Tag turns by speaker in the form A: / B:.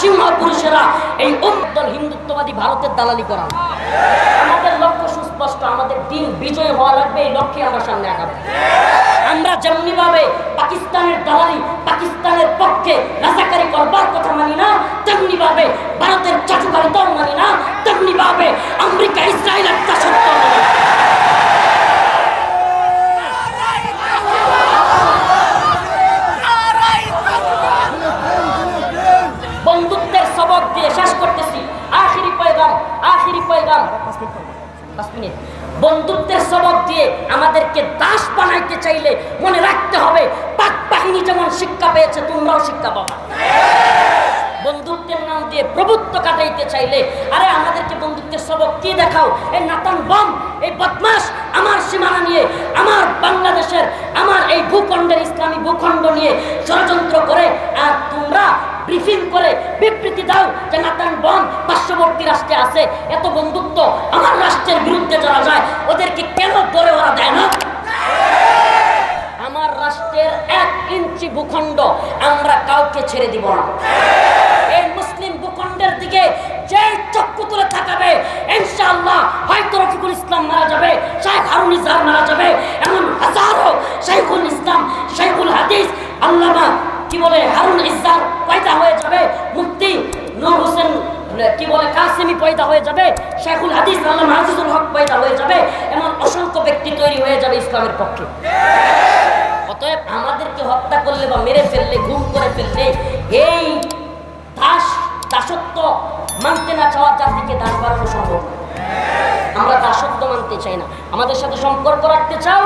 A: সিংহ পুরুষেরা এই উন্মুক্ত হিন্দুত্ববাদী ভারতের দালালি করা। আমাদের লক্ষ্য সুস্পষ্ট, আমাদের দিন বিজয় হওয়া লাগবে, এই লক্ষ্যে আমরা সামনে আগাবো। আমরা যেমনি ভাবে পাকিস্তানের দালালি, পাকিস্তানের পক্ষে রাজাকারি করবার কথা মানি না, তেমনি ভাবে ভারতের চাটুকারিতাও মানি না, তেমনি ভাবে আমেরিকা ইসরায়েলের দাসত্ব মানি না। বন্ধুত্বের সবক দিয়ে শেষ করতেছি। আখিরি পয়গাম 5 মিনিট। বন্ধুত্বের সবক দিয়ে আমাদেরকে দাস বানাইতে চাইলে মনে রাখতে হবে, পাক বাহিনী যেমন শিক্ষা পেয়েছে তোমরাও শিক্ষা পাবা। বন্ধুত্বের নাম দিয়ে প্রভুত্ব কাটাইতে চাইলে, আরে আমাদেরকে বন্ধুত্বের সবক কি দেখাও। এই নাতান বম, এই বদমাস আমার সীমানা নিয়ে, আমার বাংলাদেশের, আমার এই ভূখণ্ডের, ইসলামী ভূখণ্ড নিয়ে ষড়যন্ত্র করে, আর তোমরা ব্রিফিং করে বিবৃতি দাও যে নাতান বম পার্শ্ববর্তী রাষ্ট্রে আছে। এত বন্ধুত্ব আমার রাষ্ট্রের বিরুদ্ধে যারা যায় ওদেরকে কেন ধরে ওরা দেয় না? আমার রাষ্ট্রের 1 ইঞ্চি ভূখণ্ড আমরা কাউকে ছেড়ে দিব না। এই মুসলিম ভূখণ্ডের দিকে যে চক্ষু তুলে থাকাবে, ইনশাআল্লাহ হয়তো রফিকুল ইসলাম মারা যাবে, শাইখ হারুন ইজার মারা যাবে, এমন হাজারো শাইখুল ইসলাম, শাইখুল হাদিস, আল্লামা কি বলে হারুন ইজার পয়দা হয়ে যাবে, মুফতি নূর হোসেন কি বলে কাসেমি পয়দা হয়ে যাবে, শাইখুল হাদিস আল্লামা আজিজুল হক পয়দা হয়ে যাবে, এমন অসংখ্য ব্যক্তি তৈরি হয়ে যাবে ইসলামের পক্ষে। অতএব আমাদেরকে হত্যা করলে বা মেরে ফেললে, গুম করে ফেললে, এই দাসত্ব মানতে না চাওয়া জাতিকে দাস বানানো সম্ভব। আমরা দাসত্ব মানতে চাই না। আমাদের সাথে সম্পর্ক রাখতে চাও,